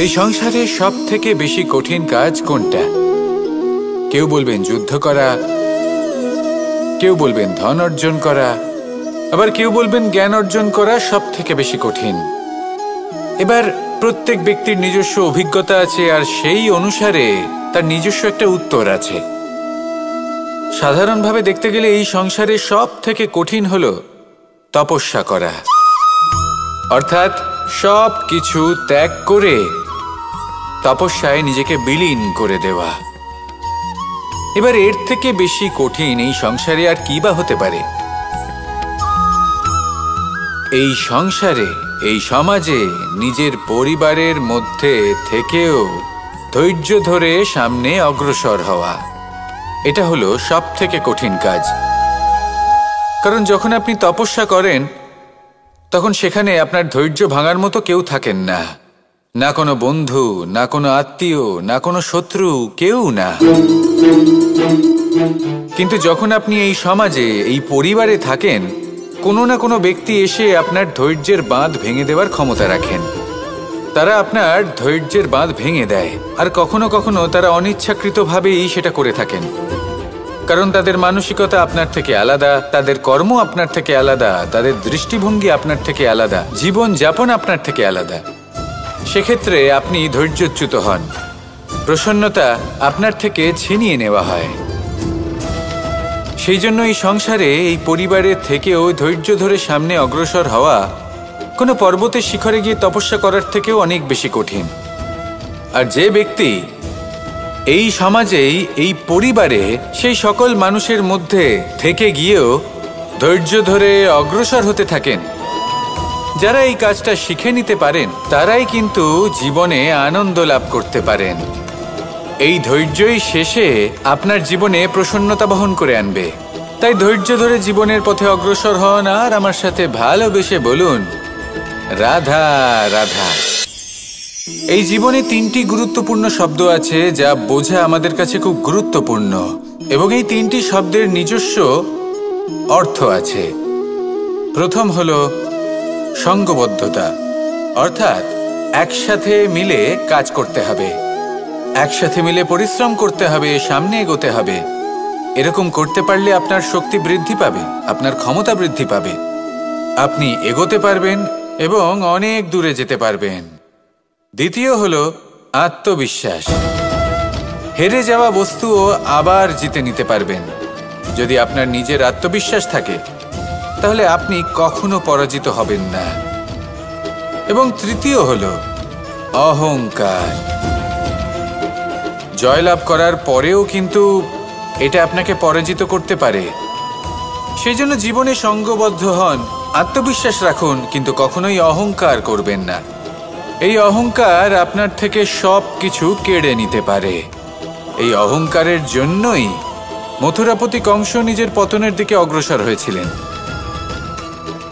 এই সংসারে সব থেকে বেশি কঠিন কাজ কোনটা? কেউ বলবেন যুদ্ধ করা, কেউ বলবেন ধন অর্জন করা, আবার কেউ বলবেন জ্ঞান অর্জন করা সব থেকে বেশি কঠিন। এবার প্রত্যেক ব্যক্তির নিজস্ব অভিজ্ঞতা আছে, আর সেই অনুসারে তার নিজস্ব একটা উত্তর আছে। সাধারণভাবে দেখতে গেলে এই সংসারে সব থেকে কঠিন হলো তপস্যা করা, অর্থাৎ সব কিছু ত্যাগ করে তপস্যায় নিজেকে বিলীন করে দেওয়া। এবার এর থেকে বেশি কঠিন এই সংসারে আর কি বা হতে পারে? এই সংসারে, এই সমাজে, নিজের পরিবারের মধ্যে থেকেও ধৈর্য ধরে সামনে অগ্রসর হওয়া, এটা হলো সব থেকে কঠিন কাজ। কারণ যখন আপনি তপস্যা করেন তখন সেখানে আপনার ধৈর্য ভাঙার মতো কেউ থাকেন না, না কোনো বন্ধু, না কোনো আত্মীয়, না কোনো শত্রু, কেউ না। কিন্তু যখন আপনি এই সমাজে, এই পরিবারে থাকেন, কোনো না কোনো ব্যক্তি এসে আপনার ধৈর্যের বাঁধ ভেঙে দেওয়ার ক্ষমতা রাখেন। তারা আপনার ধৈর্যের বাঁধ ভেঙে দেয়, আর কখনো কখনো তারা অনিচ্ছাকৃতভাবেই সেটা করে থাকেন। কারণ তাদের মানসিকতা আপনার থেকে আলাদা, তাদের কর্ম আপনার থেকে আলাদা, তাদের দৃষ্টিভঙ্গি আপনার থেকে আলাদা, জীবন যাপন আপনার থেকে আলাদা। সেক্ষেত্রে আপনি ধৈর্যচ্যুত হন, প্রসন্নতা আপনার থেকে ছিনিয়ে নেওয়া হয়। সেই জন্য এই সংসারে, এই পরিবারের থেকেও ধৈর্য ধরে সামনে অগ্রসর হওয়া কোনো পর্বতের শিখরে গিয়ে তপস্যা করার থেকেও অনেক বেশি কঠিন। আর যে ব্যক্তি এই সমাজেই, এই পরিবারে, সেই সকল মানুষের মধ্যে থেকে গিয়েও ধৈর্য ধরে অগ্রসর হতে থাকেন, যারা এই কাজটা শিখে নিতে পারেন, তারাই কিন্তু জীবনে আনন্দ লাভ করতে পারেন। এই ধৈর্যই শেষে আপনার জীবনে প্রসন্নতা বহন করে আনবে। তাই ধৈর্য ধরে জীবনের পথে অগ্রসর হন, আর আমার সাথে ভালোবেসে বলুন রাধা রাধা। এই জীবনে তিনটি গুরুত্বপূর্ণ শব্দ আছে যা বোঝা আমাদের কাছে খুব গুরুত্বপূর্ণ, এবং এই তিনটি শব্দের নিজস্ব অর্থ আছে। প্রথম হলো সঙ্গবদ্ধতা, অর্থাৎ একসাথে মিলে কাজ করতে হবে, একসাথে মিলে পরিশ্রম করতে হবে, সামনে এগোতে হবে। এরকম করতে পারলে আপনার শক্তি বৃদ্ধি পাবে, আপনার ক্ষমতা বৃদ্ধি পাবে, আপনি এগোতে পারবেন এবং অনেক দূরে যেতে পারবেন। দ্বিতীয় হলো আত্মবিশ্বাস। হেরে যাওয়া বস্তুও আবার জিতে নিতে পারবেন। যদি আপনার নিজের আত্মবিশ্বাস থাকে তাহলে আপনি কখনো পরাজিত হবেন না। এবং তৃতীয় হলো অহংকার। জয়লাভ করার পরেও কিন্তু এটা আপনাকে পরাজিত করতে পারে। সেই জন্য জীবনে সঙ্গবদ্ধ হন, আত্মবিশ্বাস রাখুন, কিন্তু কখনোই অহংকার করবেন না। এই অহংকার আপনার থেকে সব কিছু কেড়ে নিতে পারে। এই অহংকারের জন্যই মথুরাপতি কংস নিজের পতনের দিকে অগ্রসর হয়েছিলেন।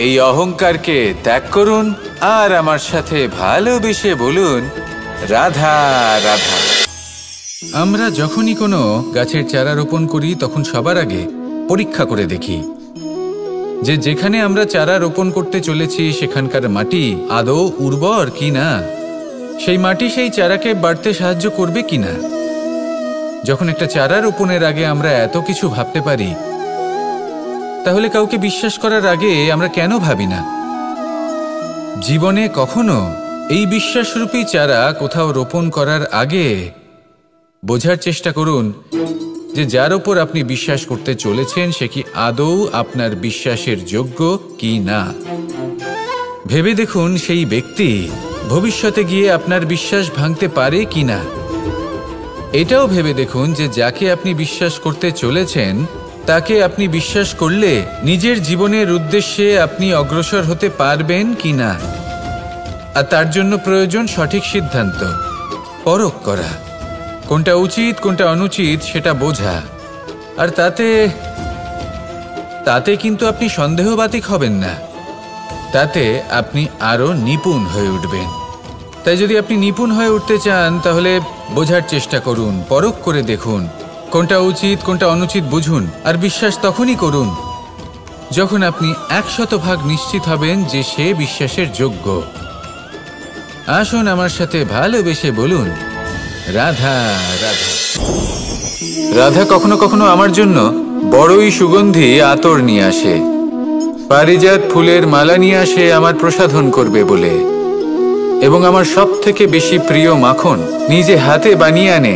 এই অহংকারকে ত্যাগ করুন, আর আমার সাথে ভালোবেসে বলুন রাধা রাধা। আমরা যখনই কোনো গাছের চারা রোপণ করি তখন সবার আগে পরীক্ষা করে দেখি যে যেখানে আমরা চারা রোপণ করতে চলেছি সেখানকার মাটি আদৌ উর্বর কিনা, সেই মাটি সেই চারাকে বাড়তে সাহায্য করবে কিনা। যখন একটা চারা রোপণের আগে আমরা এত কিছু ভাবতে পারি, তাহলে কাউকে বিশ্বাস করার আগে আমরা কেন ভাবি না? জীবনে কখনো এই বিশ্বাসরূপী চারা কোথাও রোপণ করার আগে বোঝার চেষ্টা করুন যে যার ওপর আপনি বিশ্বাস করতে চলেছেন সে কি আদৌ আপনার বিশ্বাসের যোগ্য কি না। ভেবে দেখুন সেই ব্যক্তি ভবিষ্যতে গিয়ে আপনার বিশ্বাস ভাঙতে পারে কি না। এটাও ভেবে দেখুন যে যাকে আপনি বিশ্বাস করতে চলেছেন তাকে আপনি বিশ্বাস করলে নিজের জীবনের উদ্দেশ্যে আপনি অগ্রসর হতে পারবেন কি না। আর তার জন্য প্রয়োজন সঠিক সিদ্ধান্ত, পরখ করা, কোনটা উচিত কোনটা অনুচিত সেটা বোঝা। আর তাতে কিন্তু আপনি সন্দেহবাতিক হবেন না, তাতে আপনি আরো নিপুণ হয়ে উঠবেন। তাই যদি আপনি নিপুণ হয়ে উঠতে চান তাহলে বোঝার চেষ্টা করুন, পরখ করে দেখুন, কোনটা উচিত কোনটা অনুচিত বুঝুন। আর বিশ্বাস তখনই করুন যখন আপনি 100% নিশ্চিত হবেন যে সে বিশ্বাসের যোগ্য। আসুন আমার সাথে ভালোবেসে বলুন, রাধা রাধা। রাধা কখনো কখনো আমার জন্য বড়ই সুগন্ধি আতর নিয়ে আসে, পারিজাত ফুলের মালা নিয়ে আসে আমার প্রসাধন করবে বলে, এবং আমার সব থেকে বেশি প্রিয় মাখন নিজে হাতে বানিয়ে আনে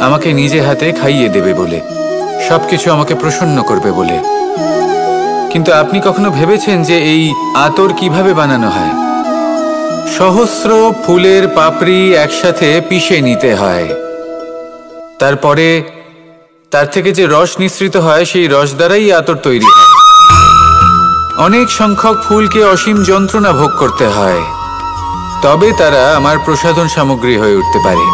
আমাকে নিজে হাতে খাইয়ে দেবে বলে, সবকিছু আমাকে প্রসন্ন করবে বলে। কিন্তু আপনি কখনো ভেবেছেন যে এই আতর কিভাবে বানানো হয়? সহস্র ফুলের পাপড়ি একসাথে পিষে নিতে হয়, তারপরে তার থেকে যে রস নিঃসৃত হয় সেই রস দ্বারাই আতর তৈরি হয়। অনেক সংখ্যক ফুলকে অসীম যন্ত্রণা ভোগ করতে হয়, তবে তারা আমার প্রসাধন সামগ্রী হয়ে উঠতে পারে।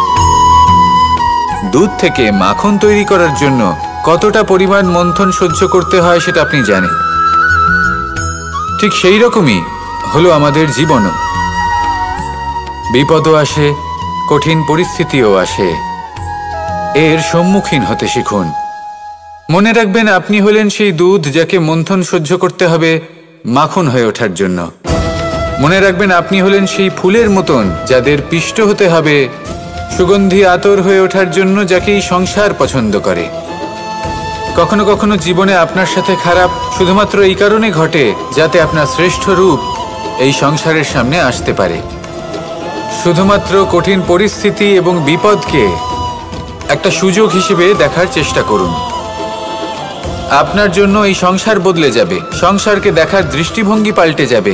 দুধ থেকে মাখন তৈরি করার জন্য কতটা পরিমাণ মন্থন সহ্য করতে হয় সেটা আপনি জানেন। ঠিক সেই রকমই হলো আমাদের জীবনও। বিপদও আসে, কঠিন পরিস্থিতিও আসে, এর সম্মুখীন হতে শিখুন। মনে রাখবেন, আপনি হলেন সেই দুধ যাকে মন্থন সহ্য করতে হবে মাখন হয়ে ওঠার জন্য। মনে রাখবেন, আপনি হলেন সেই ফুলের মতন যাদের পিষ্ট হতে হবে সুগন্ধি আতর হয়ে ওঠার জন্য, যাকে এই সংসার পছন্দ করে। কখনো কখনো জীবনে আপনার সাথে খারাপ শুধুমাত্র এই কারণে ঘটে যাতে আপনার শ্রেষ্ঠ রূপ এই সংসারের সামনে আসতে পারে। শুধুমাত্র কঠিন পরিস্থিতি এবং বিপদকে একটা সুযোগ হিসেবে দেখার চেষ্টা করুন। আপনার জন্য এই সংসার বদলে যাবে, সংসারকে দেখার দৃষ্টিভঙ্গি পাল্টে যাবে,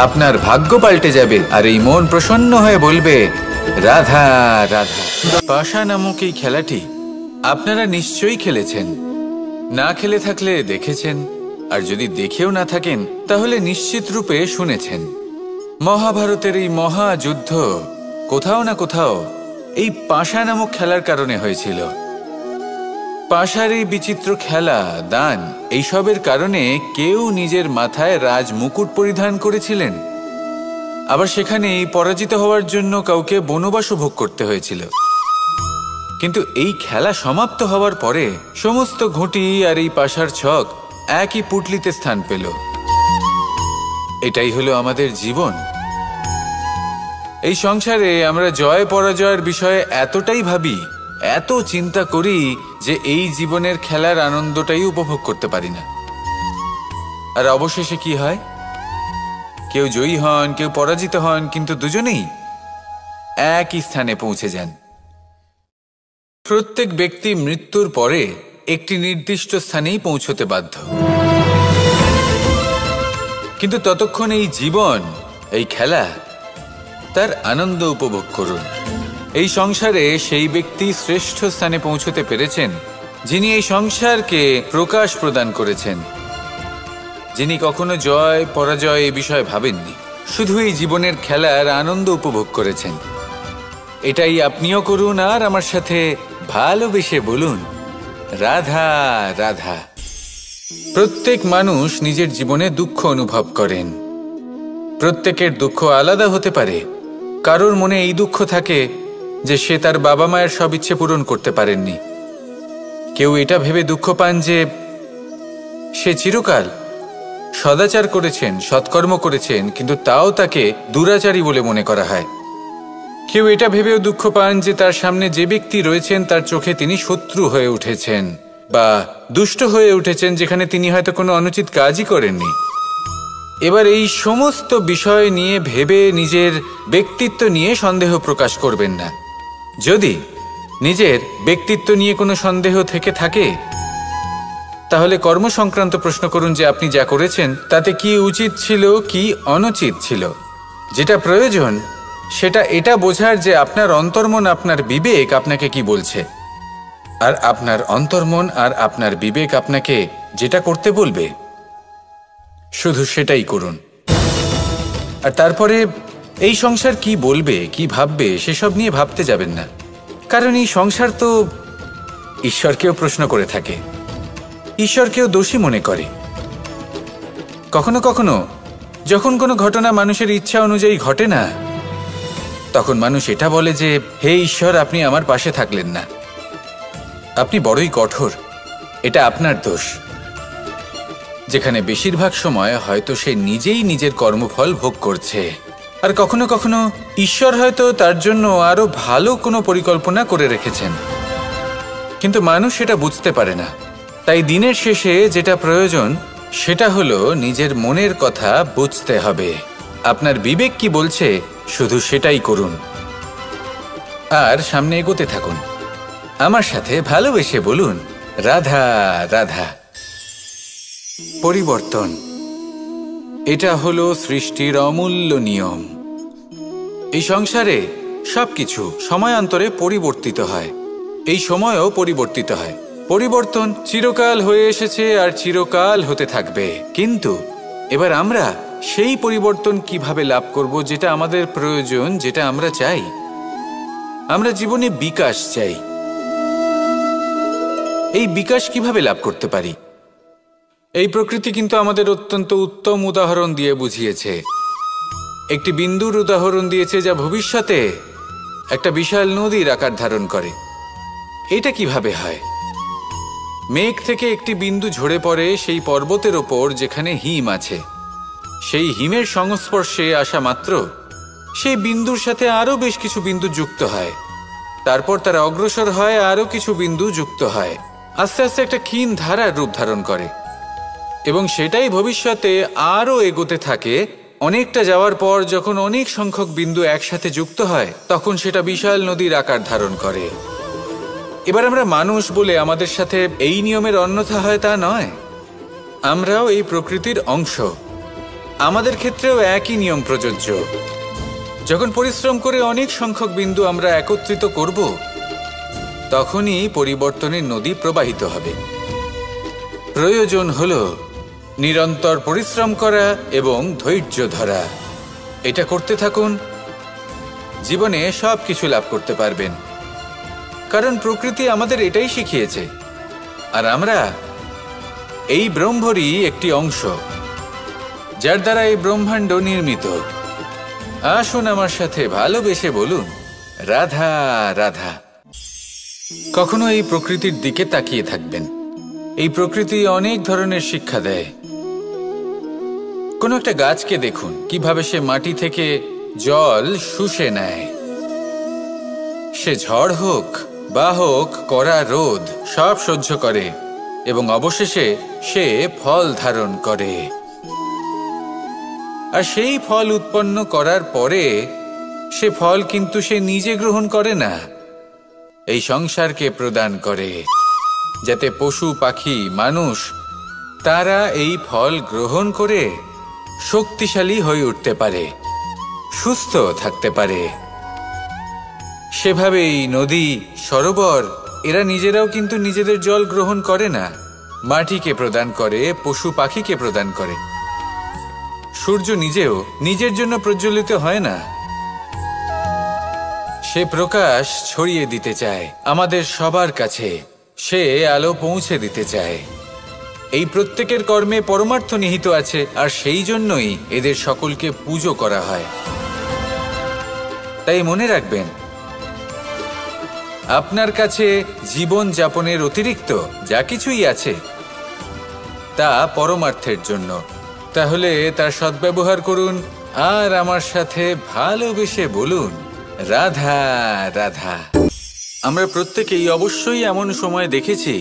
আপনার ভাগ্য পাল্টে যাবে, আর এই মন প্রসন্ন হয়ে বলবে, রাধা রাধা। পাশা নামক এই খেলাটি আপনারা নিশ্চয়ই খেলেছেন, না খেলে থাকলে দেখেছেন, আর যদি দেখেও না থাকেন তাহলে নিশ্চিত রূপে শুনেছেন। মহাভারতের এই মহাযুদ্ধ কোথাও না কোথাও এই পাশা নামক খেলার কারণে হয়েছিল। পাশার এই বিচিত্র খেলা, দান, এইসবের কারণে কেউ নিজের মাথায় রাজ মুকুট পরিধান করেছিলেন, আবার সেখানে পরাজিত হওয়ার জন্য কাউকে বনবাসও ভোগ করতে হয়েছিল। কিন্তু এই খেলা সমাপ্ত হওয়ার পরে সমস্ত ঘুঁটি আর এই পাশার ছক একই পুটলিতে স্থান পেল। এটাই হলো আমাদের জীবন। এই সংসারে আমরা জয় পরাজয়ের বিষয়ে এতটাই ভাবি, এত চিন্তা করি যে এই জীবনের খেলার আনন্দটাই উপভোগ করতে পারি না। আর অবশেষে কি হয়? কেউ জয়ী হন, কেউ পরাজিত হন, কিন্তু দুজনেই একই স্থানে পৌঁছে যান। প্রত্যেক ব্যক্তি মৃত্যুর পরে একটি নির্দিষ্ট স্থানেই পৌঁছতে বাধ্য, কিন্তু ততক্ষণ এই জীবন, এই খেলা, তার আনন্দ উপভোগ করুন। এই সংসারে সেই ব্যক্তি শ্রেষ্ঠ স্থানে পৌঁছতে পেরেছেন যিনি এই সংসারকে প্রকাশ প্রদান করেছেন, যিনি কখনো জয় পরাজয় এ বিষয়ে ভাবেননি, শুধু এই জীবনের খেলার আনন্দ উপভোগ করেছেন। এটাই আপনিও করুন, আর আমার সাথে ভালোবেসে বলুন, রাধা রাধা। প্রত্যেক মানুষ নিজের জীবনে দুঃখ অনুভব করেন। প্রত্যেকের দুঃখ আলাদা হতে পারে। কারোর মনে এই দুঃখ থাকে যে সে তার বাবা মায়ের সব ইচ্ছে পূরণ করতে পারেননি। কেউ এটা ভেবে দুঃখ পান যে সে চিরকাল সদাচার করেছেন, সৎকর্ম করেছেন, কিন্তু তাও তাকে দুরাচারী বলে মনে করা হয়। কেউ এটা ভেবেও দুঃখ পান যে তার সামনে যে ব্যক্তি রয়েছেন তার চোখে তিনি শত্রু হয়ে উঠেছেন বা দুষ্ট হয়ে উঠেছেন, যেখানে তিনি হয়তো কোনো অনুচিত কাজই করেননি। এবার এই সমস্ত বিষয় নিয়ে ভেবে নিজের ব্যক্তিত্ব নিয়ে সন্দেহ প্রকাশ করবেন না। যদি নিজের ব্যক্তিত্ব নিয়ে কোনো সন্দেহ থেকে থাকে তাহলে কর্ম সংক্রান্ত প্রশ্ন করুন যে আপনি যা করেছেন তাতে কি উচিত ছিল, কি অনুচিত ছিল। যেটা প্রয়োজন সেটা এটা বোঝার যে আপনার অন্তর্মন, আপনার বিবেক আপনাকে কি বলছে, আর আপনার অন্তর্মন আর আপনার বিবেক আপনাকে যেটা করতে বলবে শুধু সেটাই করুন। আর তারপরে এই সংসার কি বলবে, কি ভাববে সেসব নিয়ে ভাবতে যাবেন না, কারণ এই সংসার তো ঈশ্বরকেও প্রশ্ন করে থাকে, ঈশ্বরকেও দোষী মনে করে। কখনো কখনো যখন কোনো ঘটনা মানুষের ইচ্ছা অনুযায়ী ঘটে না, তখন মানুষ এটা বলে যে হে ঈশ্বর, আপনি আমার পাশে থাকলেন না, আপনি বড়ই কঠোর, এটা আপনার দোষ। যেখানে বেশিরভাগ সময় হয়তো সে নিজেই নিজের কর্মফল ভোগ করছে, আর কখনো কখনো ঈশ্বর হয়তো তার জন্য আরো ভালো কোনো পরিকল্পনা করে রেখেছেন, কিন্তু মানুষ সেটা বুঝতে পারে না। তাই দিনের শেষে যেটা প্রয়োজন সেটা হলো নিজের মনের কথা বুঝতে হবে। আপনার বিবেক কি বলছে শুধু সেটাই করুন আর সামনে এগোতে থাকুন। আমার সাথে ভালোবেসে বলুন, রাধা রাধা। পরিবর্তন, এটা হলো সৃষ্টির অমূল্য নিয়ম। এই সংসারে সবকিছু সময়ান্তরে পরিবর্তিত হয়, এই সময়ও পরিবর্তিত হয়। পরিবর্তন চিরকাল হয়ে এসেছে আর চিরকাল হতে থাকবে, কিন্তু এবার আমরা সেই পরিবর্তন কিভাবে লাভ করব যেটা আমাদের প্রয়োজন, যেটা আমরা চাই। আমরা জীবনে বিকাশ চাই। এই বিকাশ কিভাবে লাভ করতে পারি? এই প্রকৃতি কিন্তু আমাদের অত্যন্ত উত্তম উদাহরণ দিয়ে বুঝিয়েছে। একটি বিন্দুর উদাহরণ দিয়েছে যা ভবিষ্যতে একটা বিশাল নদীর আকার ধারণ করে। এটা কিভাবে হয়? মেঘ থেকে একটি বিন্দু ঝরে পড়ে সেই পর্বতের ওপর যেখানে হিম আছে। সেই হিমের সংস্পর্শে আসা মাত্র সেই বিন্দুর সাথে আরও বেশ কিছু বিন্দু যুক্ত হয়। তারপর তারা অগ্রসর হয়, আরও কিছু বিন্দু যুক্ত হয়, আস্তে আস্তে একটা ক্ষীণ ধারার রূপ ধারণ করে এবং সেটাই ভবিষ্যতে আরও এগোতে থাকে। অনেকটা যাওয়ার পর যখন অনেক সংখ্যক বিন্দু একসাথে যুক্ত হয় তখন সেটা বিশাল নদীর আকার ধারণ করে। এবার আমরা মানুষ বলে আমাদের সাথে এই নিয়মের অন্যথা হয় তা নয়। আমরাও এই প্রকৃতির অংশ, আমাদের ক্ষেত্রেও একই নিয়ম প্রযোজ্য। যখন পরিশ্রম করে অনেক সংখ্যক বিন্দু আমরা একত্রিত করব তখনই পরিবর্তনের নদী প্রবাহিত হবে। প্রয়োজন হলো নিরন্তর পরিশ্রম করা এবং ধৈর্য ধরা। এটা করতে থাকুন, জীবনে সব কিছু লাভ করতে পারবেন, কারণ প্রকৃতি আমাদের এটাই শিখিয়েছে। আর আমরা এই ব্রহ্মরই একটি অংশ, যার দ্বারা এই ব্রহ্মাণ্ড নির্মিত। আসুন আমার সাথে ভালোবেসে বলুন, রাধা রাধা। কখনো এই প্রকৃতির দিকে তাকিয়ে থাকবেন। এই প্রকৃতি অনেক ধরনের শিক্ষা দেয়। কোনো একটা গাছকে দেখুন কিভাবে সে মাটি থেকে জল শুষে নেয়। সে ঝড় হোক বা হোক কড়া রোদ সব সহ্য করে এবং অবশেষে সে ফল ধারণ করে। আর সেই ফল উৎপন্ন করার পরে সে ফল কিন্তু সে নিজে গ্রহণ করে না, এই সংসারকে প্রদান করে, যাতে পশু পাখি মানুষ তারা এই ফল গ্রহণ করে শক্তিশালী হয়ে উঠতে পারে, সুস্থ থাকতে পারে। সেভাবেই নদী, সরোবর এরা নিজেরাও কিন্তু নিজেদের জল গ্রহণ করে না, মাটিকে প্রদান করে, পশু পাখিকে প্রদান করে। সূর্য নিজেও নিজের জন্য প্রজ্বলিত হয় না, সে প্রকাশ ছড়িয়ে দিতে চায় আমাদের সবার কাছে, সে আলো পৌঁছে দিতে চায়। এই প্রত্যেকের কর্মে পরমার্থ নিহিত আছে, আর সেই জন্যই এদের সকলকে পুজো করা হয়। তাই মনে রাখবেন, আপনার কাছে জীবন যাপনের অতিরিক্ত যা কিছুই আছে তা পরমার্থের জন্য। তাহলে তার সদ্ব্যবহার করুন আর আমার সাথে ভালোবেসে বলুন, রাধা রাধা। আমরা প্রত্যেকেই অবশ্যই এমন সময় দেখেছি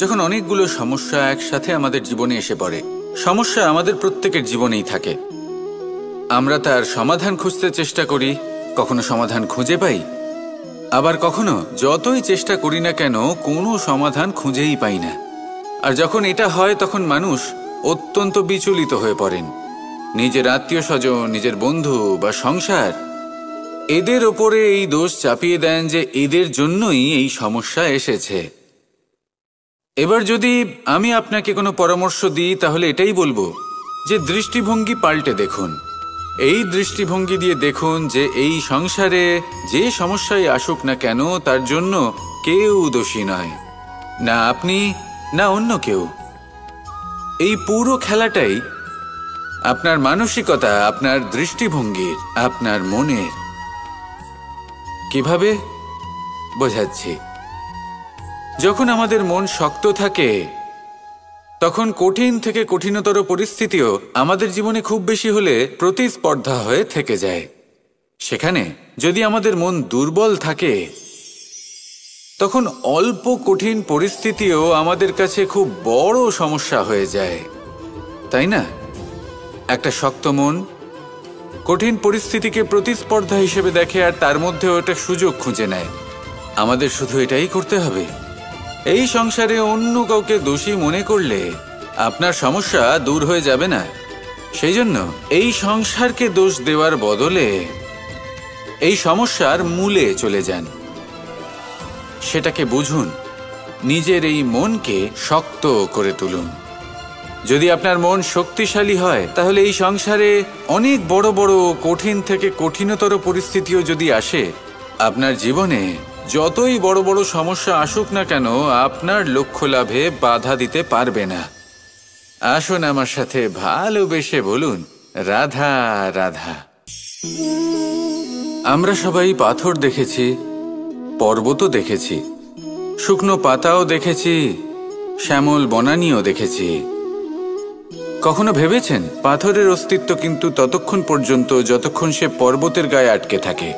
যখন অনেকগুলো সমস্যা একসাথে আমাদের জীবনে এসে পড়ে। সমস্যা আমাদের প্রত্যেকের জীবনেই থাকে। আমরা তার সমাধান খুঁজতে চেষ্টা করি, কখনো সমাধান খুঁজে পাই, আবার কখনো যতই চেষ্টা করি না কেন কোনো সমাধান খুঁজেই পাই না। আর যখন এটা হয় তখন মানুষ অত্যন্ত বিচলিত হয়ে পড়েন। নিজের আত্মীয় স্বজন, নিজের বন্ধু বা সংসার এদের ওপরে এই দোষ চাপিয়ে দেন যে এদের জন্যই এই সমস্যা এসেছে। এবার যদি আমি আপনাকে কোনো পরামর্শ দিই তাহলে এটাই বলবো যে দৃষ্টিভঙ্গি পাল্টে দেখুন। এই দৃষ্টিভঙ্গি দিয়ে দেখুন যে এই সংসারে যে সমস্যায় আসুক না কেন তার জন্য কেউ দোষী নয়, না আপনি না অন্য কেউ। এই পুরো খেলাটাই আপনার মানসিকতা, আপনার দৃষ্টিভঙ্গির, আপনার মনের। কিভাবে বোঝাচ্ছি? যখন আমাদের মন শক্ত থাকে তখন কঠিন থেকে কঠিনতর পরিস্থিতিও আমাদের জীবনে খুব বেশি হলে প্রতিস্পর্ধা হয়ে থেকে যায়। সেখানে যদি আমাদের মন দুর্বল থাকে, তখন অল্প কঠিন পরিস্থিতিও আমাদের কাছে খুব বড় সমস্যা হয়ে যায়, তাই না? একটা শক্ত মন কঠিন পরিস্থিতিকে প্রতিস্পর্ধা হিসেবে দেখে আর তার মধ্যে ওটা সুযোগ খুঁজে নেয়। আমাদের শুধু এটাই করতে হবে। এই সংসারে অন্য কাউকে দোষী মনে করলে আপনার সমস্যা দূর হয়ে যাবে না। সেই জন্য এই সংসারকে দোষ দেওয়ার বদলে এই সমস্যার মূলে চলে যান, সেটাকে বুঝুন, নিজের এই মনকে শক্ত করে তুলুন। যদি আপনার মন শক্তিশালী হয়, তাহলে এই সংসারে অনেক বড় বড় কঠিন থেকে কঠিনতর পরিস্থিতিও যদি আসে, আপনার জীবনে যতই বড় বড় সমস্যা আসুক না কেন, আপনার লক্ষ্য লাভে বাধা দিতে পারবে না। আসুন আমার সাথে ভালোবেসে বলুন, রাধা রাধা। আমরা সবাই পাথর দেখেছি, পর্বতও দেখেছি, শুকনো পাতাও দেখেছি, শ্যামল বনানীও দেখেছি। কখনো ভেবেছেন পাথরের অস্তিত্ব কিন্তু ততক্ষণ পর্যন্ত যতক্ষণ সে পর্বতের গায়ে আটকে থাকে।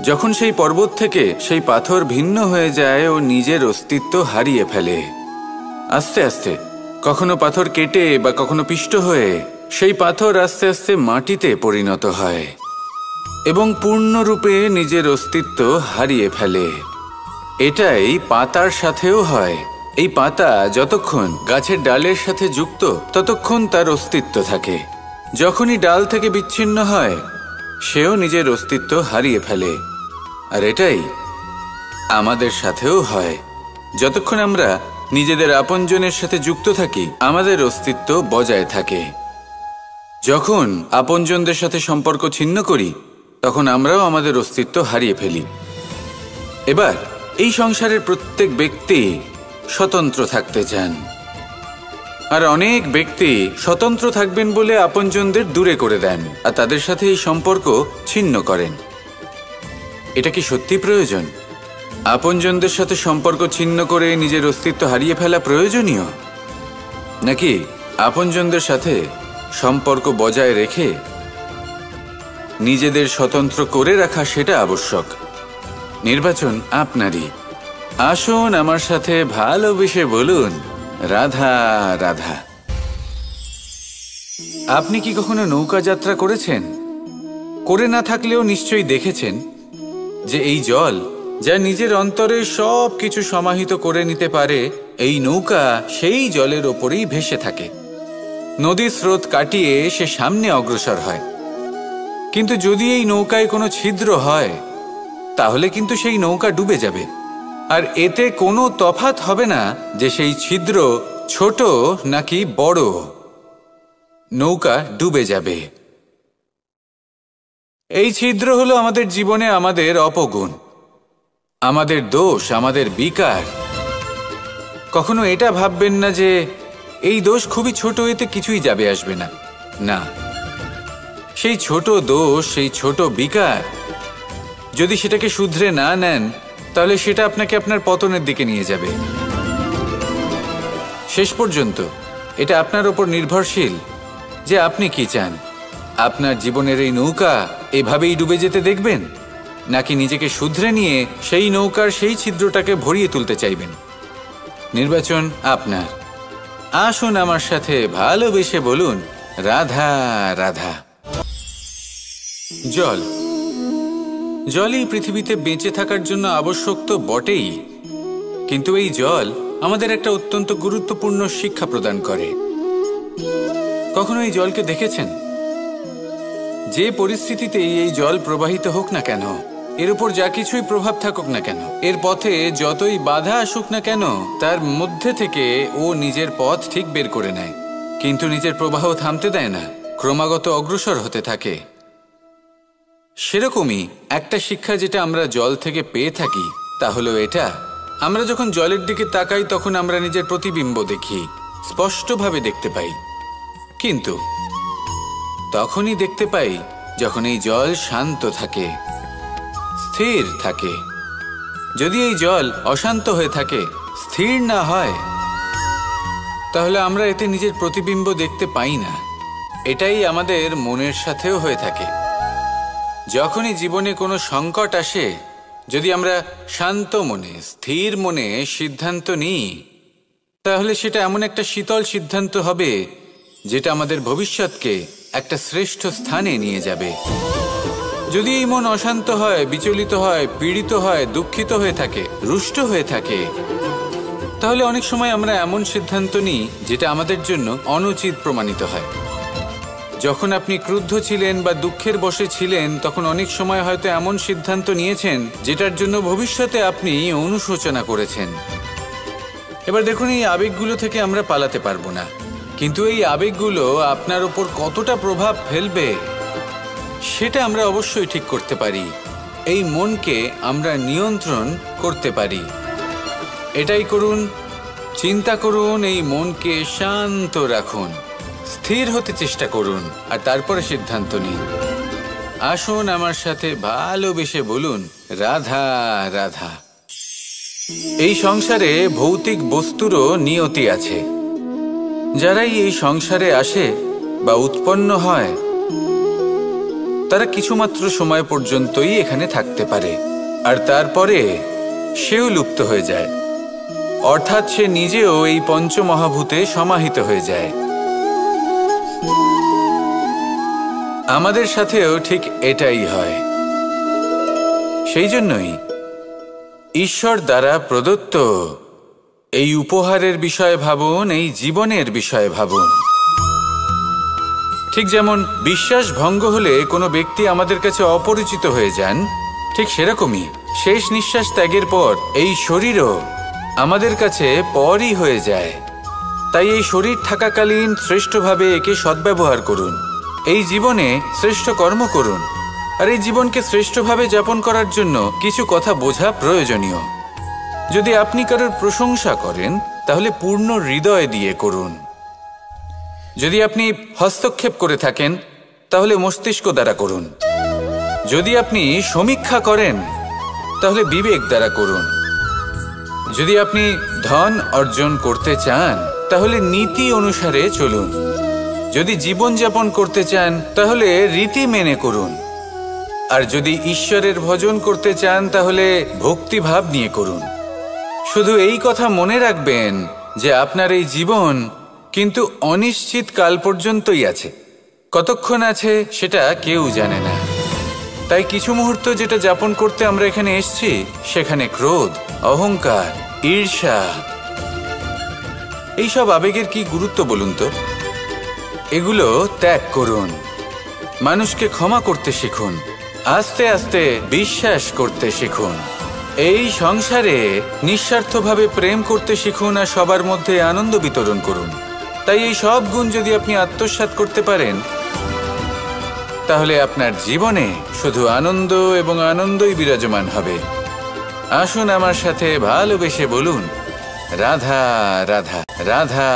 যখন সেই পর্বত থেকে সেই পাথর ভিন্ন হয়ে যায় ও নিজের অস্তিত্ব হারিয়ে ফেলে। আস্তে আস্তে কখনো পাথর কেটে বা কখনো পিষ্ট হয়ে সেই পাথর আস্তে আস্তে মাটিতে পরিণত হয় এবং পূর্ণরূপে নিজের অস্তিত্ব হারিয়ে ফেলে। এটাই পাতার সাথেও হয়। এই পাতা যতক্ষণ গাছের ডালের সাথে যুক্ত ততক্ষণ তার অস্তিত্ব থাকে। যখনই ডাল থেকে বিচ্ছিন্ন হয়, সেও নিজের অস্তিত্ব হারিয়ে ফেলে। আর এটাই আমাদের সাথেও হয়। যতক্ষণ আমরা নিজেদের আপনজনের সাথে যুক্ত থাকি, আমাদের অস্তিত্ব বজায় থাকে। যখন আপনজনদের সাথে সম্পর্ক ছিন্ন করি, তখন আমরাও আমাদের অস্তিত্ব হারিয়ে ফেলি। এবার এই সংসারের প্রত্যেক ব্যক্তি স্বতন্ত্র থাকতে চান, আর অনেক ব্যক্তি স্বতন্ত্র থাকবেন বলে আপনজনদের দূরে করে দেন আর তাদের সাথে এই সম্পর্ক ছিন্ন করেন। এটা কি সত্যি প্রয়োজন? আপনজনদের সাথে সম্পর্ক ছিন্ন করে নিজের অস্তিত্ব হারিয়ে ফেলা প্রয়োজনীয়, নাকি আপনজনদের সাথে সম্পর্ক বজায় রেখে নিজেদের স্বতন্ত্র করে রাখা সেটা আবশ্যক? নির্বাচন আপনারই। আসুন আমার সাথে ভালোবেসে বলুন, রাধা রাধা। আপনি কি কখনো নৌকা যাত্রা করেছেন? করে না থাকলেও নিশ্চয়ই দেখেছেন যে এই জল যা নিজের অন্তরে সব কিছু সমাহিত করে নিতে পারে, এই নৌকা সেই জলের ওপরেই ভেসে থাকে। নদীর স্রোত কাটিয়ে সে সামনে অগ্রসর হয়। কিন্তু যদি এই নৌকায় কোনো ছিদ্র হয়, তাহলে কিন্তু সেই নৌকা ডুবে যাবে। আর এতে কোনো তফাৎ হবে না যে সেই ছিদ্র ছোট নাকি বড়, নৌকা ডুবে যাবে। এই ছিদ্র হলো আমাদের জীবনে আমাদের অপগুণ, আমাদের দোষ, আমাদের বিকার। কখনো এটা ভাববেন না যে এই দোষ খুবই ছোট, এতে কিছুই যাবে আসবে না। না, সেই ছোট দোষ, সেই ছোট বিকার, যদি সেটাকে শুধরে না নেন, তাহলে সেটা আপনাকে আপনার পতনের দিকে নিয়ে যাবে। শেষ পর্যন্ত এটা আপনার ওপর নির্ভরশীল যে আপনি কি চান। আপনার জীবনের এই নৌকা এভাবেই ডুবে যেতে দেখবেন, নাকি নিজেকে শুধরে নিয়ে সেই নৌকার সেই ছিদ্রটাকে ভরিয়ে তুলতে চাইবেন? নির্বাচন আপনার। আসুন আমার সাথে ভালোবেসে বলুন, রাধা রাধা। জল, জলই পৃথিবীতে বেঁচে থাকার জন্য আবশ্যক তো বটেই, কিন্তু এই জল আমাদের একটা অত্যন্ত গুরুত্বপূর্ণ শিক্ষা প্রদান করে। কখনো এই জলকে দেখেছেন? যে পরিস্থিতিতেই এই জল প্রবাহিত হোক না কেন, এর উপর যা কিছুই প্রভাব থাকুক না কেন, এর পথে যতই বাধা আসুক না কেন, তার মধ্যে থেকে ও নিজের পথ ঠিক বের করে নেয়, কিন্তু নিজের প্রবাহ থামতে দেয় না, ক্রমাগত অগ্রসর হতে থাকে। সেরকমই একটা শিক্ষা যেটা আমরা জল থেকে পেয়ে থাকি, তা হলো এটা: আমরা যখন জলের দিকে তাকাই তখন আমরা নিজের প্রতিবিম্ব দেখি, স্পষ্টভাবে দেখতে পাই। কিন্তু তখনই দেখতে পাই যখন এই জল শান্ত থাকে, স্থির থাকে। যদি এই জল অশান্ত হয়ে থাকে, স্থির না হয়, তাহলে আমরা এতে নিজের প্রতিবিম্ব দেখতে পাই না। এটাই আমাদের মনের সাথেও হয়ে থাকে। যখনই জীবনে কোনো সংকট আসে, যদি আমরা শান্ত মনে, স্থির মনে সিদ্ধান্ত নিই, তাহলে সেটা এমন একটা শীতল সিদ্ধান্ত হবে যেটা আমাদের ভবিষ্যৎকে একটা শ্রেষ্ঠ স্থানে নিয়ে যাবে। যদি এই মন অশান্ত হয়, বিচলিত হয়, পীড়িত হয়, দুঃখিত হয়ে থাকে, রুষ্ট হয়ে থাকে, তাহলে অনেক সময় আমরা এমন সিদ্ধান্ত নিই যেটা আমাদের জন্য অনুচিত প্রমাণিত হয়। যখন আপনি ক্রুদ্ধ ছিলেন বা দুঃখের বশে ছিলেন, তখন অনেক সময় হয়তো এমন সিদ্ধান্ত নিয়েছেন যেটার জন্য ভবিষ্যতে আপনি অনুশোচনা করেছেন। এবার দেখুন, এই আবেগগুলো থেকে আমরা পালাতে পারবো না, কিন্তু এই আবেগগুলো আপনার উপর কতটা প্রভাব ফেলবে সেটা আমরা অবশ্যই ঠিক করতে পারি। এই মনকে আমরা নিয়ন্ত্রণ করতে পারি। এটাই করুন, চিন্তা করুন, এই মনকে শান্ত রাখুন, স্থির হতে চেষ্টা করুন, আর তারপরে সিদ্ধান্ত নিন। আসুন আমার সাথে ভালোবেসে বলুন, রাধা রাধা। এই সংসারে ভৌতিক বস্তুরও নিয়তি আছে। যারাই এই সংসারে আসে বা উৎপন্ন হয়, তারা কিছুমাত্র সময় পর্যন্তই এখানে থাকতে পারে, আর তারপরে সেও লুপ্ত হয়ে যায়, অর্থাৎ সে নিজেও এই পঞ্চমহাভূতে সমাহিত হয়ে যায়। আমাদের সাথেও ঠিক এটাই হয়। সেই জন্যই ঈশ্বর দ্বারা প্রদত্ত এই উপহারের বিষয়ে ভাবুন, এই জীবনের বিষয়ে ভাবুন। ঠিক যেমন বিশ্বাস ভঙ্গ হলে কোনো ব্যক্তি আমাদের কাছে অপরিচিত হয়ে যান, ঠিক সেরকমই শেষ নিঃশ্বাস ত্যাগের পর এই শরীরও আমাদের কাছে পরই হয়ে যায়। তাই এই শরীর থাকাকালীন শ্রেষ্ঠভাবে একে সদ্ব্যবহার করুন, এই জীবনে শ্রেষ্ঠ কর্ম করুন, আর এই জীবনকে শ্রেষ্ঠভাবে যাপন করার জন্য কিছু কথা বোঝা প্রয়োজনীয়। যদি আপনি কারোর প্রশংসা করেন, তাহলে পূর্ণ হৃদয় দিয়ে করুন। যদি আপনি হস্তক্ষেপ করে থাকেন, তাহলে মস্তিষ্ক দ্বারা করুন। যদি আপনি সমীক্ষা করেন, তাহলে বিবেক দ্বারা করুন। যদি আপনি ধন অর্জন করতে চান, তাহলে নীতি অনুসারে চলুন। যদি জীবনযাপন করতে চান, তাহলে রীতি মেনে করুন। আর যদি ঈশ্বরের ভজন করতে চান, তাহলে ভক্তিভাব নিয়ে করুন। শুধু এই কথা মনে রাখবেন যে আপনার এই জীবন কিন্তু অনিশ্চিত কাল পর্যন্তই আছে। কতক্ষণ আছে সেটা কেউ জানে না। তাই কিছু মুহূর্ত যেটা যাপন করতে আমরা এখানে এসেছি, সেখানে ক্রোধ, অহংকার, ঈর্ষা, এইসব আবেগের কি গুরুত্ব বলুন তো? এগুলো ত্যাগ করুন। মানুষকে ক্ষমা করতে শিখুন, আস্তে আস্তে বিশ্বাস করতে শিখুন। এই সংসারে নিঃস্বার্থভাবে প্রেম করতে শিখুন, আর সবার মধ্যে আনন্দ বিতরণ করুন। তাই এই সব গুণ যদি আপনি আত্মসাৎ করতে পারেন, তাহলে আপনার জীবনে শুধু আনন্দ এবং আনন্দই বিরাজমান হবে। আসুন আমার সাথে ভালোবেসে বলুন, রাধা রাধা, রাধা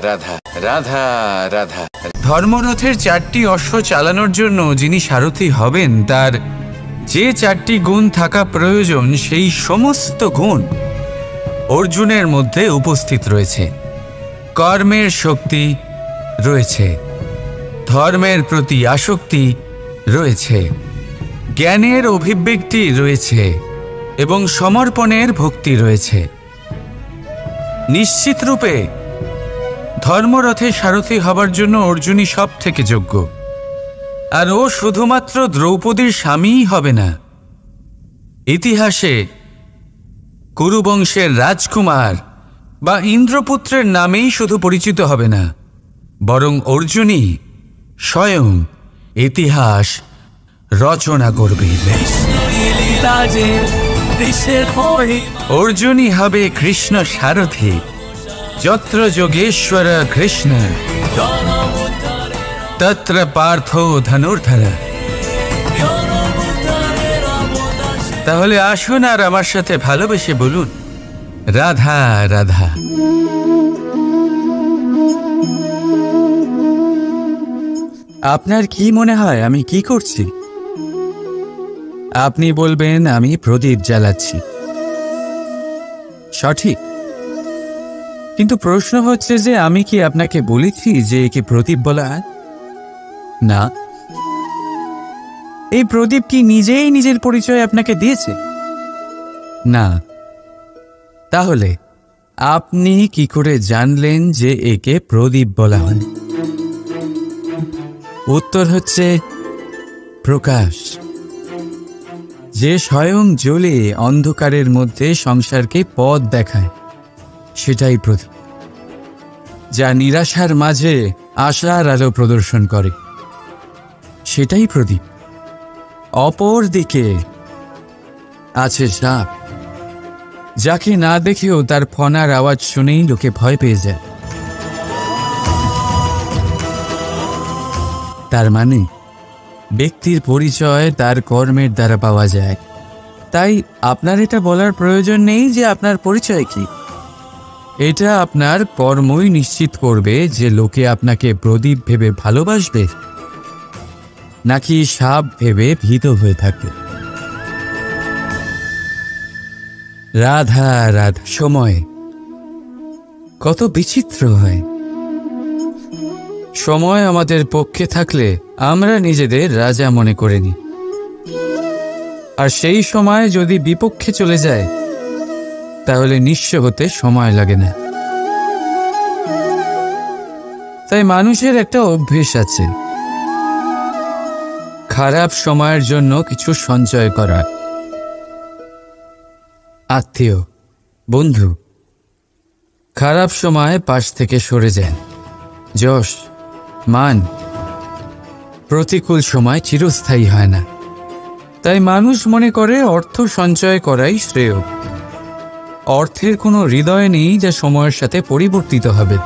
রাধা, রাধা রাধা। ধর্মরথের 4টি অশ্ব চালানোর জন্য যিনি সারথি হবেন, তার যে 4টি গুণ থাকা প্রয়োজন, সেই সমস্ত গুণ অর্জুনের মধ্যে উপস্থিত রয়েছে। কর্মের শক্তি রয়েছে, ধর্মের প্রতি আসক্তি রয়েছে, জ্ঞানের অভিব্যক্তি রয়েছে এবং সমর্পণের ভক্তি রয়েছে। নিশ্চিত রূপে ধর্মরথে সারথি হবার জন্য অর্জুনই সব থেকে যোগ্য। আর ও শুধুমাত্র দ্রৌপদীর স্বামীই হবে না, ইতিহাসে কুরুবংশের রাজকুমার বা ইন্দ্রপুত্রের নামেই শুধু পরিচিত হবে না, বরং অর্জুনই স্বয়ং ইতিহাস রচনা করবে। অর্জুনই হবে কৃষ্ণ সারথি, যত্র যোগেশ্বর কৃষ্ণ তত্র পার্থ ধনুর্ধর। তাহলে আসুন আর আমার সাথে ভালোবেসে বলুন, রাধা রাধা। আপনার কি মনে হয় আমি কি করছি? আপনি বলবেন আমি প্রদীপ জ্বালাচ্ছি। সঠিক, কিন্তু প্রশ্ন হচ্ছে যে আমি কি আপনাকে বলেছি যে একে প্রদীপ বলা হয়? না। এই প্রদীপ কি নিজেই নিজের পরিচয় আপনাকে দিয়েছে? না। তাহলে আপনি কি করে জানলেন যে একে প্রদীপ বলা হয়? উত্তর হচ্ছে প্রকাশ, যে স্বয়ং জ্বলে অন্ধকারের মধ্যে সংসারকে পথ দেখায়, সেটাই প্রদীপ। যা নিরাশার মাঝে আশার আলো প্রদর্শন করে, সেটাই প্রদীপ। অপর দিকে আছে সাপ, যাকে না দেখেও তার ফনার আওয়াজ শুনেই লোকে ভয় পেয়ে যায়। তার মানে ব্যক্তির পরিচয় তার কর্মের দ্বারা পাওয়া যায়। তাই আপনার এটা বলার প্রয়োজন নেই যে আপনার পরিচয় কি। এটা আপনার কর্মই নিশ্চিত করবে যে লোকে আপনাকে প্রদীপ ভেবে ভালোবাসবে নাকি সাপ ভেবে ভীত হয়ে থাকবে। রাধা রাধা। সময় কত বিচিত্র হয়। সময় আমাদের পক্ষে থাকলে আমরা নিজেদের রাজা মনে করে নিই, আর সেই সময় যদি বিপক্ষে চলে যায় তাহলে নিঃস্ব হতে সময় লাগে না। তাই মানুষের একটা অভ্যেস আছে, খারাপ সময়ের জন্য কিছু সঞ্চয় করা। আত্মীয়, বন্ধু খারাপ সময় পাশ থেকে সরে যায়। যশ, মান প্রতিকূল সময় চিরস্থায়ী হয় না। তাই মানুষ মনে করে অর্থ সঞ্চয় করাই শ্রেয়। অর্থের কোনো হৃদয় নেই যা সময়ের সাথে পরিবর্তিত হবে।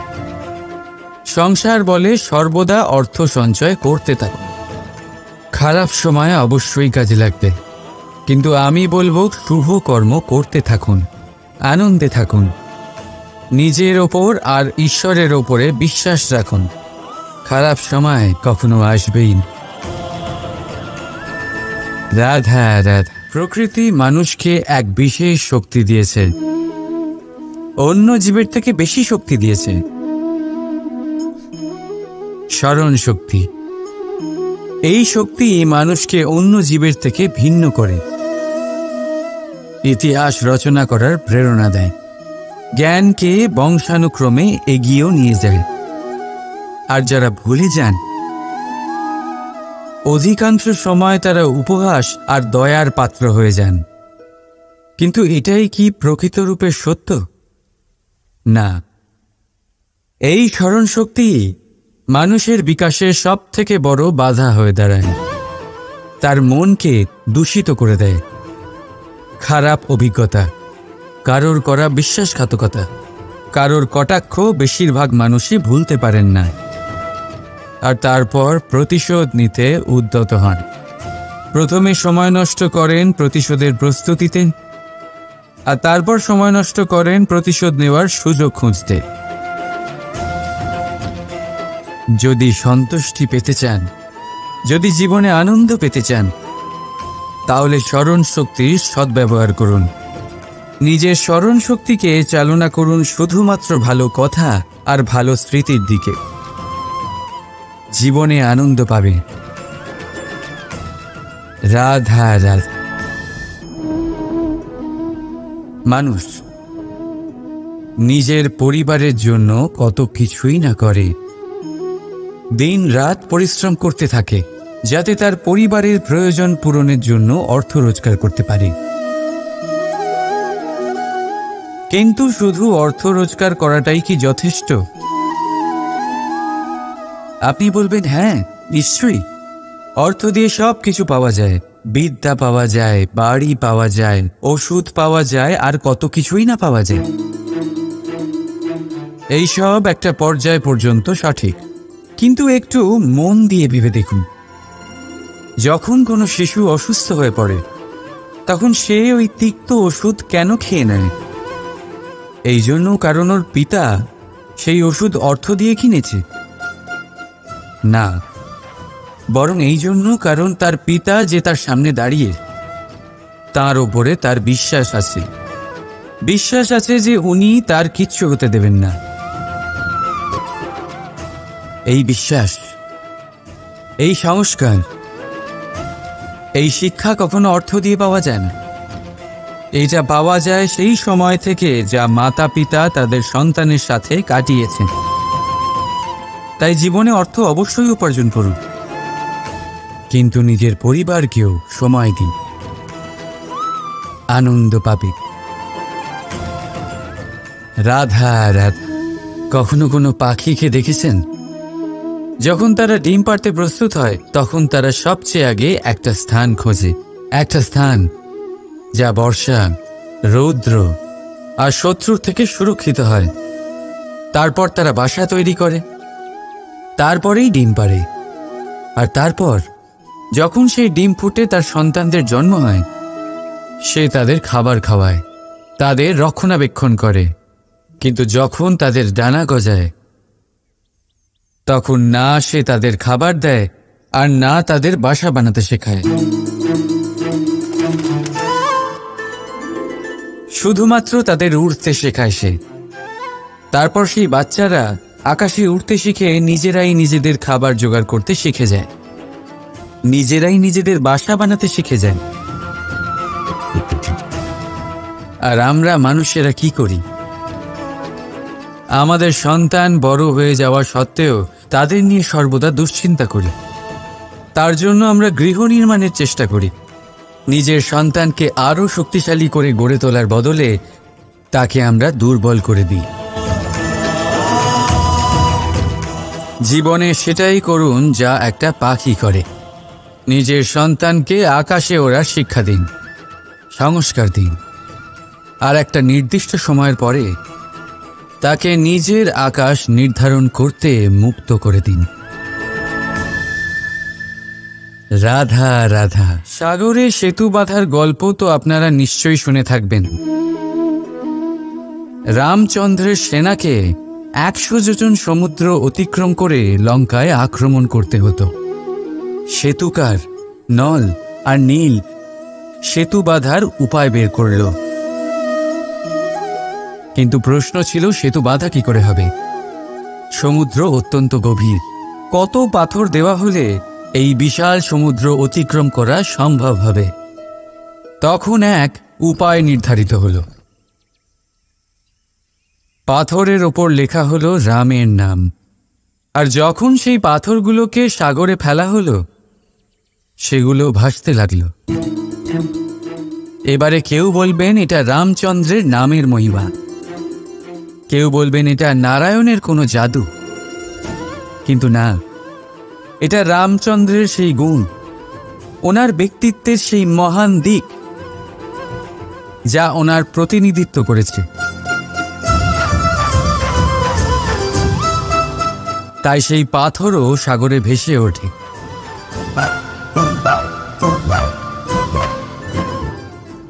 সংসার বলে সর্বদা অর্থ সঞ্চয় করতে থাকুন। খারাপ সময় অবশ্যই কাজে লাগবে, কিন্তু আমি বলবো শুভ কর্ম করতে থাকুন, আনন্দে থাকুন, নিজের ওপর আর ঈশ্বরের ওপরে বিশ্বাস রাখুন। খারাপ সময় কখনো আসবেই না। রাধা রাধা। প্রকৃতি মানুষকে এক বিশেষ শক্তি দিয়েছে, অন্য জীবের থেকে বেশি শক্তি দিয়েছে। স্মরণ শক্তি। এই শক্তি মানুষকে অন্য জীবের থেকে ভিন্ন করে, ইতিহাস রচনা করার প্রেরণা দেয়, জ্ঞানকে বংশানুক্রমে এগিয়েও নিয়ে যায়। আর যারা ভুলে যান, অধিকাংশ সময় তারা উপহাস আর দয়ার পাত্র হয়ে যান। কিন্তু এটাই কি প্রকৃত রূপে সত্য? না। এই স্মরণ শক্তি মানুষের বিকাশের সব থেকে বড় বাধা হয়ে দাঁড়ায়। তার মনকে দূষিত করে দেয়। খারাপ অভিজ্ঞতা, কারোর করা বিশ্বাসঘাতকতা, কারোর কটাক্ষ বেশিরভাগ মানুষই ভুলতে পারেন না, আর তারপর প্রতিশোধ নিতে উদ্যত হন। প্রথমে সময় নষ্ট করেন প্রতিশোধের প্রস্তুতিতে, আর তারপর সময় নষ্ট করেন প্রতিশোধ নেওয়ার সুযোগ খুঁজতে। যদি সন্তুষ্টি পেতে চান, যদি জীবনে আনন্দ পেতে চান, তাহলে স্মরণ শক্তির সদ্ব্যবহার করুন। নিজের স্মরণ শক্তিকে চালনা করুন শুধুমাত্র ভালো কথা আর ভালো স্মৃতির দিকে। জীবনে আনন্দ পাবে। রাধা রাধা। মানুষ নিজের পরিবারের জন্য কত কিছুই না করে, দিন রাত পরিশ্রম করতে থাকে যাতে তার পরিবারের প্রয়োজন পূরণের জন্য অর্থ রোজগার করতে পারে। কিন্তু শুধু অর্থ রোজগার করাটাই কি যথেষ্ট? আপনি বলবেন, হ্যাঁ নিশ্চয়ই, অর্থ দিয়ে সব কিছু পাওয়া যায়, বিদ্যা পাওয়া যায়, বাড়ি পাওয়া যায়, ওষুধ পাওয়া যায়, আর কত কিছুই না পাওয়া যায়। এইসব একটা পর্যায় পর্যন্ত সঠিক, কিন্তু একটু মন দিয়ে ভেবে দেখুন, যখন কোনো শিশু অসুস্থ হয়ে পড়ে তখন সে ওই তিক্ত ওষুধ কেন খেয়ে নেয়? এই জন্য কারণ ওর পিতা সেই ওষুধ অর্থ দিয়ে কিনেছে? না, বরং এই জন্য কারণ তার পিতা যে তার সামনে দাঁড়িয়ে, তার ওপরে তার বিশ্বাস আছে, বিশ্বাস আছে যে উনি তার কিচ্ছু হতে দেবেন না। এই বিশ্বাস, এই সংস্কার, এই শিক্ষা কখনো অর্থ দিয়ে পাওয়া যায় না। এইটা পাওয়া যায় সেই সময় থেকে যা মাতা পিতা তাদের সন্তানের সাথে কাটিয়েছেন। তাই জীবনে অর্থ অবশ্যই উপার্জন করুন, কিন্তু নিজের পরিবারকেও সময় দিন, আনন্দ পাবে। রাধা রাধা। কখনো কোনো পাখিকে দেখেছেন? যখন তারা ডিম পাড়তে প্রস্তুত হয় তখন তারা সবচেয়ে আগে একটা স্থান খোঁজে, একটা স্থান যা বর্ষা, রৌদ্র আর শত্রুর থেকে সুরক্ষিত হয়। তারপর তারা বাসা তৈরি করে, তারপরেই ডিম পাড়ে। আর তারপর যখন সেই ডিম ফুটে তার সন্তানদের জন্ম হয়, সে তাদের খাবার খাওয়ায়, তাদের রক্ষণাবেক্ষণ করে। কিন্তু যখন তাদের ডানা গজায় তখন না সে তাদের খাবার দেয় আর না তাদের বাসা বানাতে শেখায়। শুধুমাত্র তাদের উড়তে শেখায় সে। তারপর সেই বাচ্চারা আকাশে উড়তে শিখে নিজেরাই নিজেদের খাবার জোগাড় করতে শিখে যায়, নিজেরাই নিজেদের বাসা বানাতে শিখে যায়। আর আমরা মানুষেরা কি করি? আমাদের সন্তান বড় হয়ে যাওয়া সত্ত্বেও তাদের নিয়ে সর্বদা দুশ্চিন্তা করি। তার জন্য আমরা গৃহ নির্মাণের চেষ্টা করি। নিজের সন্তানকে আরও শক্তিশালী করে গড়ে তোলার বদলে তাকে আমরা দুর্বল করে দিই। জীবনে সেটাই করুন যা একটা পাখি করে। নিজের সন্তানকে আকাশে ওড়ার শিক্ষা দিন, সংস্কার দিন, আর একটা নির্দিষ্ট সময়ের পরে তাকে নিজের আকাশ নির্ধারণ করতে মুক্ত করে দিন। রাধা রাধা। সাগরে সেতু বাঁধার গল্প তো আপনারা নিশ্চয়ই শুনে থাকবেন। রামচন্দ্রের সেনাকে 100 যোজন সমুদ্র অতিক্রম করে লঙ্কায় আক্রমণ করতে হতো। সেতুকার নল আর নীল সেতু বাঁধার উপায় বের করল, কিন্তু প্রশ্ন ছিল সেতু বাঁধা কি করে হবে? সমুদ্র অত্যন্ত গভীর। কত পাথর দেওয়া হলে এই বিশাল সমুদ্র অতিক্রম করা সম্ভব হবে? তখন এক উপায় নির্ধারিত হল। পাথরের ওপর লেখা হলো রামের নাম। আর যখন সেই পাথরগুলোকে সাগরে ফেলা হলো, সেগুলো ভাসতে লাগলো। এবারে কেউ বলবেন এটা রামচন্দ্রের নামের মহিমা, কেউ বলবেন এটা নারায়ণের কোনো জাদু। কিন্তু না, এটা রামচন্দ্রের সেই গুণ, ওনার ব্যক্তিত্বের সেই মহান দিক যা ওনার প্রতিনিধিত্ব করেছে। তাই সেই পাথরও সাগরে ভেসে ওঠে।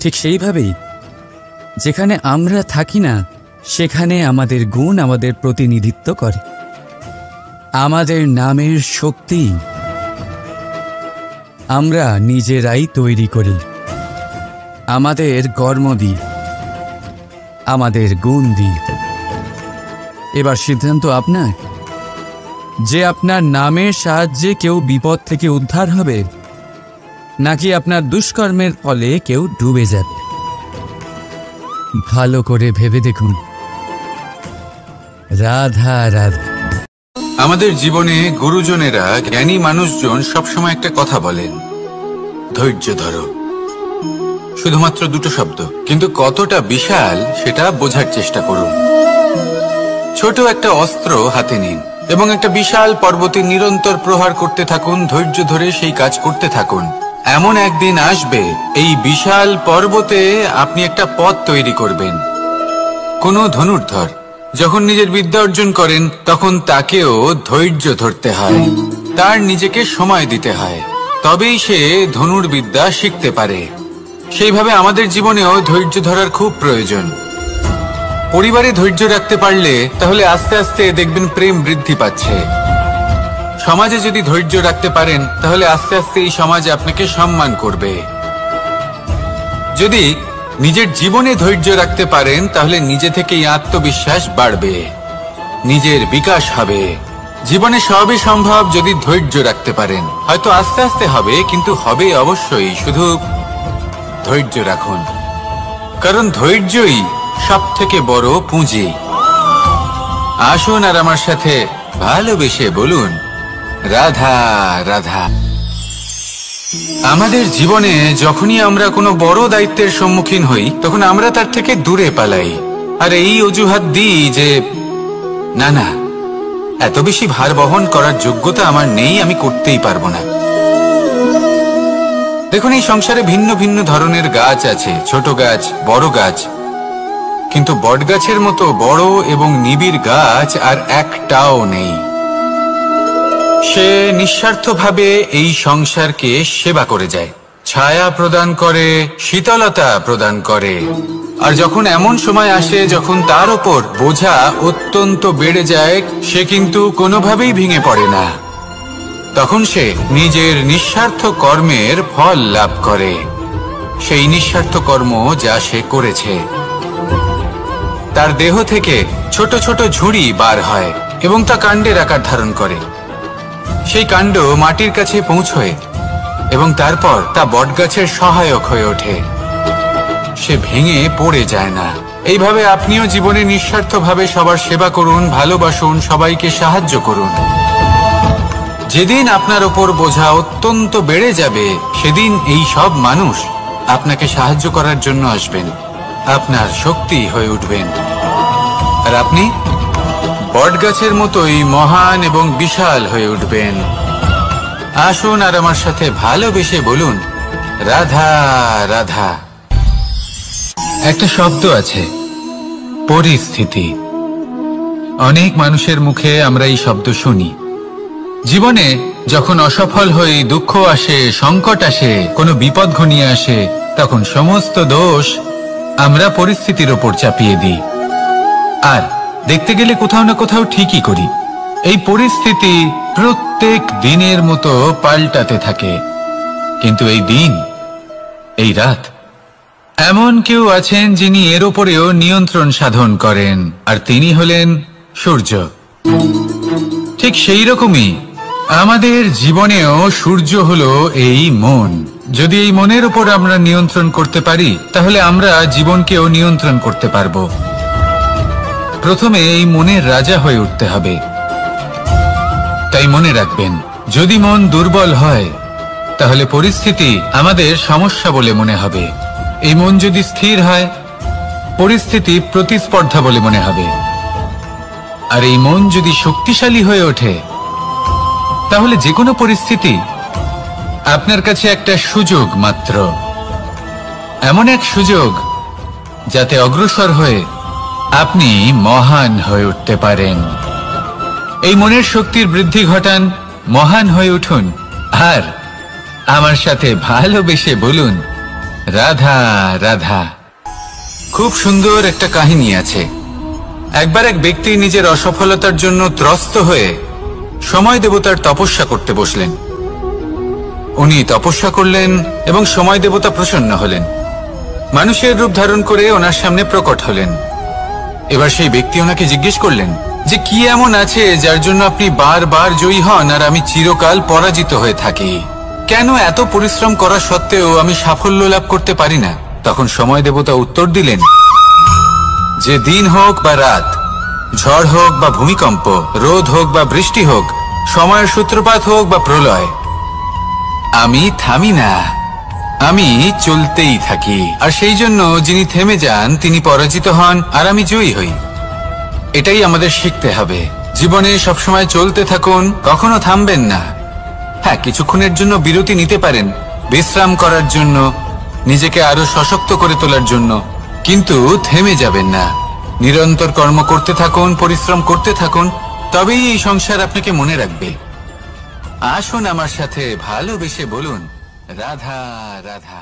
ঠিক সেইভাবেই যেখানে আমরা থাকি না, সেখানে আমাদের গুণ আমাদের প্রতিনিধিত্ব করে। আমাদের নামের শক্তি আমরা নিজেরাই তৈরি করি, আমাদের কর্ম দিই, আমাদের গুণ দিই। এবার সিদ্ধান্ত আপনার যে আপনার নামের সাহায্যে কেউ বিপদ থেকে উদ্ধার হবে, নাকি আপনার দুষ্কর্মের ফলে কেউ ডুবে যাবে। ভালো করে ভেবে দেখুন। রাধা রাধা। আমাদের জীবনে গুরুজনেরা, জ্ঞানী মানুষজন সবসময় একটা কথা বলেন, ধৈর্য ধরো। শুধুমাত্র দুটো শব্দ, কিন্তু কতটা বিশাল সেটা বোঝার চেষ্টা করুন। ছোট একটা অস্ত্র হাতে নিন এবং একটা বিশাল পর্বতে নিরন্তর প্রহার করতে থাকুন। ধৈর্য ধরে সেই কাজ করতে থাকুন। এমন একদিন আসবে, এই বিশাল পর্বতে আপনি একটা পথ তৈরি করবেন। কোনো ধনুর্ধর যখন নিজের বিদ্যা অর্জন করেন, তখন তাকেও ধৈর্য ধরতে হয়, তার নিজেকে সময় দিতে হয়, তবেই সে ধনুর্বিদ্যা শিখতে পারে। সেইভাবে আমাদের জীবনেও ধৈর্য ধরার খুব প্রয়োজন। পরিবারে ধৈর্য রাখতে পারলে তাহলে আস্তে আস্তে দেখবেন প্রেম বৃদ্ধি পাচ্ছে। সমাজে যদি ধৈর্য রাখতে পারেন, তাহলে আস্তে আস্তে এই সমাজ আপনাকে সম্মান করবে। যদি নিজের জীবনে ধৈর্য রাখতে পারেন তাহলে নিজে থেকেই আত্মবিশ্বাস বাড়বে, নিজের বিকাশ হবে। জীবনে সবই সম্ভব যদি ধৈর্য রাখতে পারেন। হয়তো আস্তে আস্তে হবে, কিন্তু হবে অবশ্যই। শুধু ধৈর্য রাখুন, কারণ ধৈর্যই সব থেকে বড় পুঁজি। আসুন আর আমার সাথে ভালোবেসে বলুন, রাধা রাধা। আমাদের জীবনে যখনই আমরা কোনো বড় দায়িত্বের সম্মুখীন হই, তখন আমরা তার থেকে দূরে পালাই আর এই অজুহাত দিই যে না না, এত বেশি ভার বহন করার যোগ্যতা আমার নেই, আমি করতেই পারবো না। দেখুন, এই সংসারে ভিন্ন ভিন্ন ধরনের গাছ আছে, ছোট গাছ, বড় গাছ, কিন্তু বটগাছের মতো বড় এবং নিবিড় গাছ আর একটাও নেই। সে নিঃস্বার্থভাবে এই সংসারকে সেবা করে যায়, ছায়া প্রদান করে, শীতলতা প্রদান করে। আর যখন এমন সময় আসে যখন তার ওপর বোঝা অত্যন্ত বেড়ে যায়, সে কিন্তু কোনোভাবেই ভেঙে পড়ে না। তখন সে নিজের নিঃস্বার্থ কর্মের ফল লাভ করে, সেই নিঃস্বার্থ কর্ম যা সে করেছে। তার দেহ থেকে ছোট ছোট ঝুড়ি বার হয় এবং তা কাণ্ডের আকার ধারণ করে। সেই কাণ্ড মাটির কাছে পৌঁছয় এবং তারপর তা বটগাছের সহায়ক হয়ে ওঠে। সে ভেঙে পড়ে যায় না। এইভাবে আপনিও জীবনে নিঃস্বার্থভাবে সবার সেবা করুন, ভালোবাসুন, সবাইকে সাহায্য করুন। যেদিন আপনার ওপর বোঝা অত্যন্ত বেড়ে যাবে, সেদিন এই সব মানুষ আপনাকে সাহায্য করার জন্য আসবেন, আপনার শক্তি হয়ে উঠবেন, আর আপনি বটগাছের মতোই মহান এবং বিশাল হয়ে উঠবেন। আসুন আর আমার সাথে ভালোবেসে বলুন, রাধা রাধা। একটা শব্দ আছে, পরিস্থিতি। অনেক মানুষের মুখে আমরা এই শব্দ শুনি। জীবনে যখন অসফল হই, দুঃখ আসে, সংকট আসে, কোনো বিপদ ঘনিয়ে আসে, তখন সমস্ত দোষ আমরা পরিস্থিতির ওপর চাপিয়ে দিই। আর দেখতে গেলে কোথাও না কোথাও ঠিকই করি। এই পরিস্থিতি প্রত্যেক দিনের মতো পাল্টাতে থাকে, কিন্তু এই দিন, এই রাত, এমন কেউ আছেন যিনি এর ওপরেও নিয়ন্ত্রণ সাধন করেন, আর তিনি হলেন সূর্য। ঠিক সেই রকমই আমাদের জীবনেও সূর্য হলো এই মন। যদি এই মনের উপর আমরা নিয়ন্ত্রণ করতে পারি, তাহলে আমরা জীবনকেও নিয়ন্ত্রণ করতে পারবো। প্রথমে এই মনের রাজা হয়ে উঠতে হবে। তাই মনে রাখবেন, যদি মন দুর্বল হয়, তাহলে পরিস্থিতি আমাদের সমস্যা বলে মনে হবে। এই মন যদি স্থির হয়, পরিস্থিতি প্রতিস্পর্ধা বলে মনে হবে। আর এই মন যদি শক্তিশালী হয়ে ওঠে, তাহলে যে কোনো পরিস্থিতি আপনার কাছে একটা সুযোগ মাত্র, এমন এক সুযোগ যাতে অগ্রসর হয়ে আপনি মহান হয়ে উঠতে পারেন। এই মনের শক্তির বৃদ্ধি ঘটান, মহান হয়ে উঠুন, আর আমার সাথে ভালোবেসে বলুন, রাধা রাধা। খুব সুন্দর একটা কাহিনী আছে। একবার এক ব্যক্তি নিজের অসফলতার জন্য ত্রস্ত হয়ে সময় দেবতার তপস্যা করতে বসলেন। উনি তপস্যা করলেন এবং সময় দেবতা প্রসন্ন হলেন, মানুষের রূপ ধারণ করে ওনার সামনে প্রকট হলেন। এবার সেই ব্যক্তি ওনাকে জিজ্ঞেস করলেন যে কি এমন আছে যার জন্য আপনি বারবার জয়ী হন আর আমি চিরকাল পরাজিত হয়ে থাকি? কেন এত পরিশ্রম করা সত্ত্বেও আমি সাফল্য লাভ করতে পারি না? তখন সময় দেবতা উত্তর দিলেন যে দিন হোক বা রাত, ঝড় হোক বা ভূমিকম্প, রোদ হোক বা বৃষ্টি হোক, সময়ের সূত্রপাত হোক বা প্রলয়, আমি থামি না, আমি চলতেই থাকি। আর সেই জন্য যিনি থেমে যান তিনি পরাজিত হন আর আমি জয়ী হই। এটাই আমাদের শিখতে হবে। জীবনে সবসময় চলতে থাকুন, কখনো থামবেন না। হ্যাঁ, কিছুক্ষণের জন্য বিরতি নিতে পারেন, বিশ্রাম করার জন্য, নিজেকে আরো সশক্ত করে তোলার জন্য, কিন্তু থেমে যাবেন না। নিরন্তর কর্ম করতে থাকুন, পরিশ্রম করতে থাকুন, তবেই এই সংসার আপনাকে মনে রাখবে। আসুন আমার সাথে ভালোবেসে বলুন, রাধা রাধা।